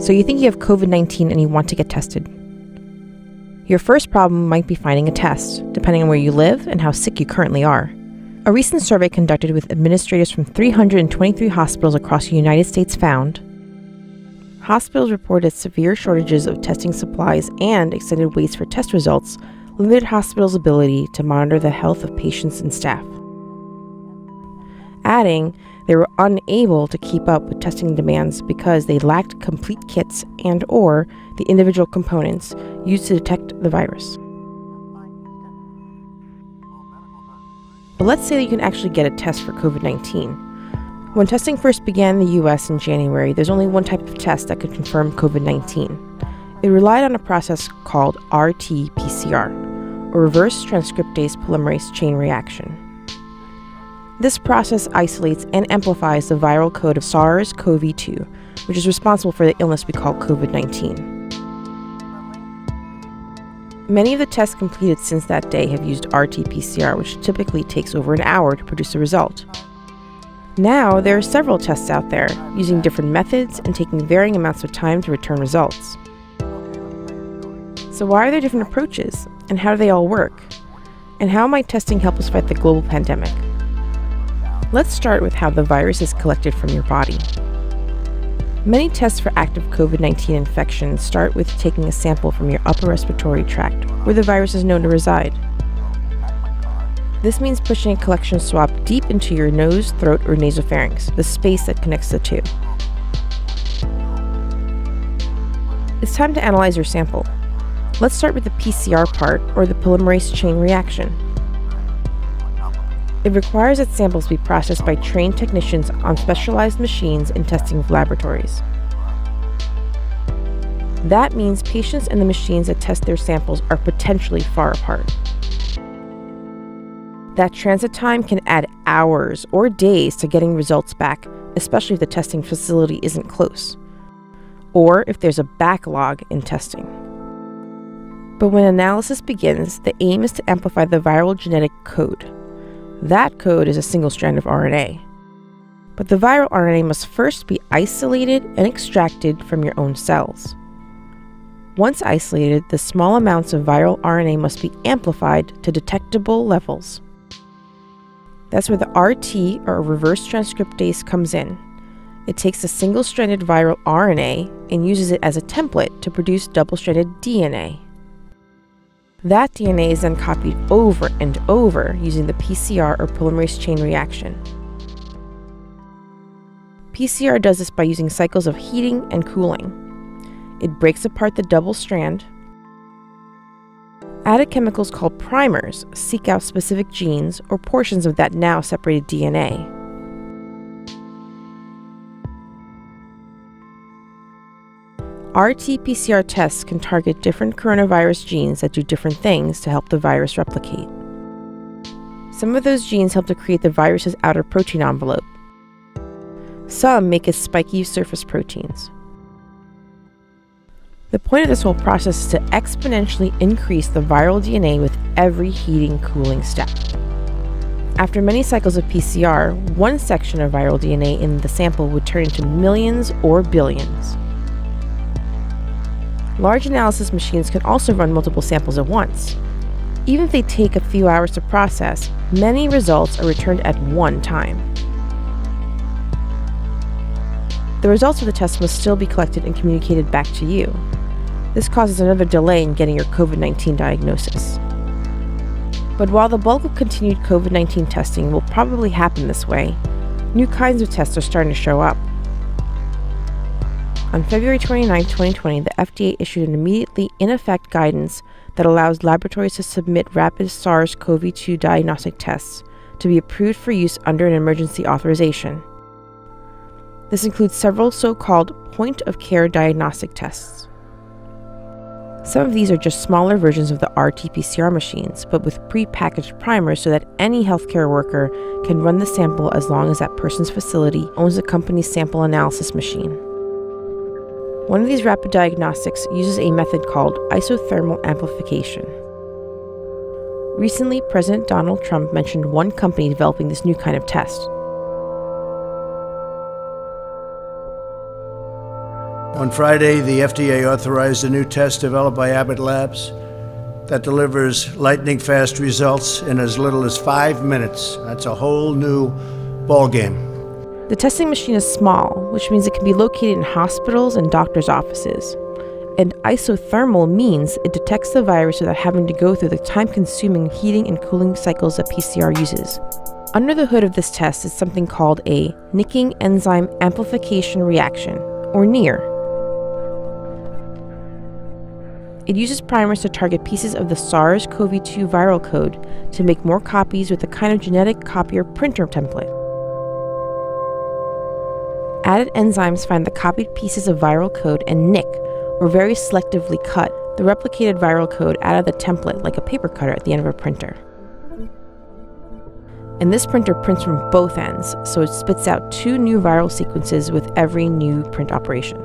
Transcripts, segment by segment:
So you think you have COVID-19 and you want to get tested. Your first problem might be finding a test, depending on where you live and how sick you currently are. A recent survey conducted with administrators from 323 hospitals across the United States found hospitals reported severe shortages of testing supplies and extended waits for test results limited hospitals' ability to monitor the health of patients and staff. Adding, they were unable to keep up with testing demands because they lacked complete kits and/or the individual components used to detect the virus. But let's say that you can actually get a test for COVID-19. When testing first began in the US in January, there's only one type of test that could confirm COVID-19. It relied on a process called RT-PCR, or reverse transcriptase polymerase chain reaction. This process isolates and amplifies the viral code of SARS CoV-2, which is responsible for the illness we call COVID-19. Many of the tests completed since that day have used RT-PCR, which typically takes over an hour to produce a result. Now, there are several tests out there, using different methods and taking varying amounts of time to return results. So why are there different approaches, and how do they all work? And how might testing help us fight the global pandemic? Let's start with how the virus is collected from your body. Many tests for active COVID-19 infection start with taking a sample from your upper respiratory tract, where the virus is known to reside. This means pushing a collection swab deep into your nose, throat, or nasopharynx, the space that connects the two. It's time to analyze your sample. Let's start with the PCR part, or the polymerase chain reaction. It requires that samples be processed by trained technicians on specialized machines in testing laboratories. That means patients and the machines that test their samples are potentially far apart. That transit time can add hours or days to getting results back, especially if the testing facility isn't close, or if there's a backlog in testing. But when analysis begins, the aim is to amplify the viral genetic code. That code is a single strand of RNA. But the viral RNA must first be isolated and extracted from your own cells. Once isolated, the small amounts of viral RNA must be amplified to detectable levels. That's where the RT, or reverse transcriptase, comes in. It takes a single-stranded viral RNA and uses it as a template to produce double-stranded DNA. That DNA is then copied over and over using the PCR, or polymerase chain reaction. PCR does this by using cycles of heating and cooling. It breaks apart the double strand. Added chemicals called primers seek out specific genes or portions of that now separated DNA. RT-PCR tests can target different coronavirus genes that do different things to help the virus replicate. Some of those genes help to create the virus's outer protein envelope. Some make its spiky surface proteins. The point of this whole process is to exponentially increase the viral DNA with every heating-cooling step. After many cycles of PCR, one section of viral DNA in the sample would turn into millions or billions. Large analysis machines can also run multiple samples at once. Even if they take a few hours to process, many results are returned at one time. The results of the test must still be collected and communicated back to you. This causes another delay in getting your COVID-19 diagnosis. But while the bulk of continued COVID-19 testing will probably happen this way, new kinds of tests are starting to show up. On February 29, 2020, the FDA issued an immediately in effect guidance that allows laboratories to submit rapid SARS CoV-2 diagnostic tests to be approved for use under an emergency authorization. This includes several so-called point-of-care diagnostic tests. Some of these are just smaller versions of the RT-PCR machines, but with pre-packaged primers so that any healthcare worker can run the sample as long as that person's facility owns the company's sample analysis machine. One of these rapid diagnostics uses a method called isothermal amplification. Recently, President Donald Trump mentioned one company developing this new kind of test. On Friday, the FDA authorized a new test developed by Abbott Labs that delivers lightning-fast results in as little as 5 minutes. That's a whole new ballgame. The testing machine is small, which means it can be located in hospitals and doctors' offices. And isothermal means it detects the virus without having to go through the time-consuming heating and cooling cycles that PCR uses. Under the hood of this test is something called a nicking enzyme amplification reaction, or NEAR. It uses primers to target pieces of the SARS CoV-2 viral code to make more copies with a kind of genetic copier printer template. Added enzymes find the copied pieces of viral code and nick, or very selectively cut, the replicated viral code out of the template like a paper cutter at the end of a printer. And this printer prints from both ends, so it spits out 2 new viral sequences with every new print operation.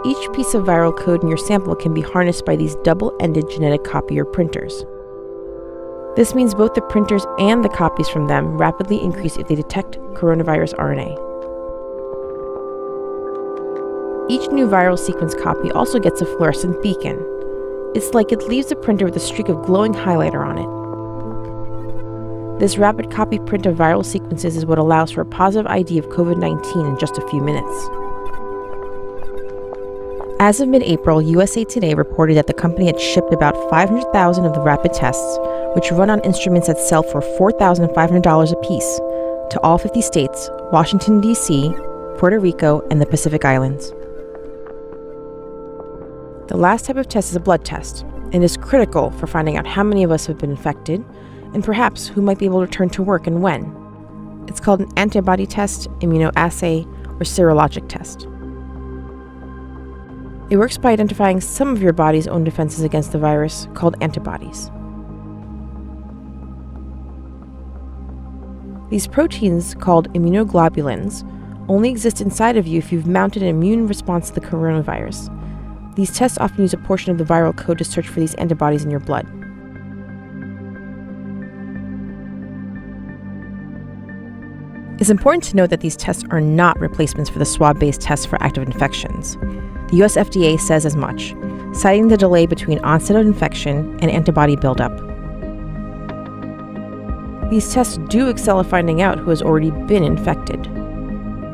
Each piece of viral code in your sample can be harnessed by these double-ended genetic copier printers. This means both the printers and the copies from them rapidly increase if they detect coronavirus RNA. Each new viral sequence copy also gets a fluorescent beacon. It's like it leaves the printer with a streak of glowing highlighter on it. This rapid copy print of viral sequences is what allows for a positive ID of COVID-19 in just a few minutes. As of mid-April, USA Today reported that the company had shipped about 500,000 of the rapid tests, which run on instruments that sell for $4,500 apiece, to all 50 states, Washington, D.C., Puerto Rico, and the Pacific Islands. The last type of test is a blood test, and is critical for finding out how many of us have been infected, and perhaps who might be able to return to work and when. It's called an antibody test, immunoassay, or serologic test. It works by identifying some of your body's own defenses against the virus, called antibodies. These proteins, called immunoglobulins, only exist inside of you if you've mounted an immune response to the coronavirus. These tests often use a portion of the viral code to search for these antibodies in your blood. It's important to note that these tests are not replacements for the swab-based tests for active infections. The US FDA says as much, citing the delay between onset of infection and antibody buildup. These tests do excel at finding out who has already been infected.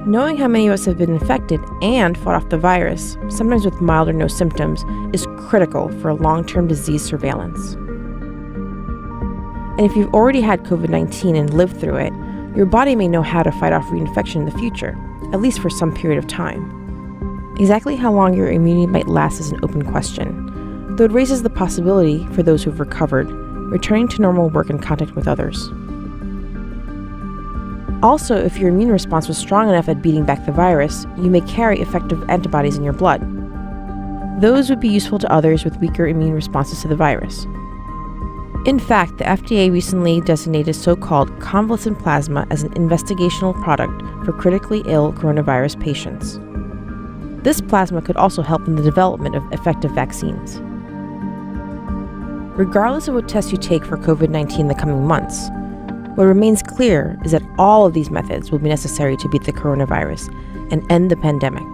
Knowing how many of us have been infected and fought off the virus, sometimes with mild or no symptoms, is critical for long-term disease surveillance. And if you've already had COVID-19 and lived through it, your body may know how to fight off reinfection in the future, at least for some period of time. Exactly how long your immunity might last is an open question, though it raises the possibility, for those who've recovered, returning to normal work and contact with others. Also, if your immune response was strong enough at beating back the virus, you may carry effective antibodies in your blood. Those would be useful to others with weaker immune responses to the virus. In fact, the FDA recently designated so-called convalescent plasma as an investigational product for critically ill coronavirus patients. This plasma could also help in the development of effective vaccines. Regardless of what tests you take for COVID-19 in the coming months, what remains clear is that all of these methods will be necessary to beat the coronavirus and end the pandemic.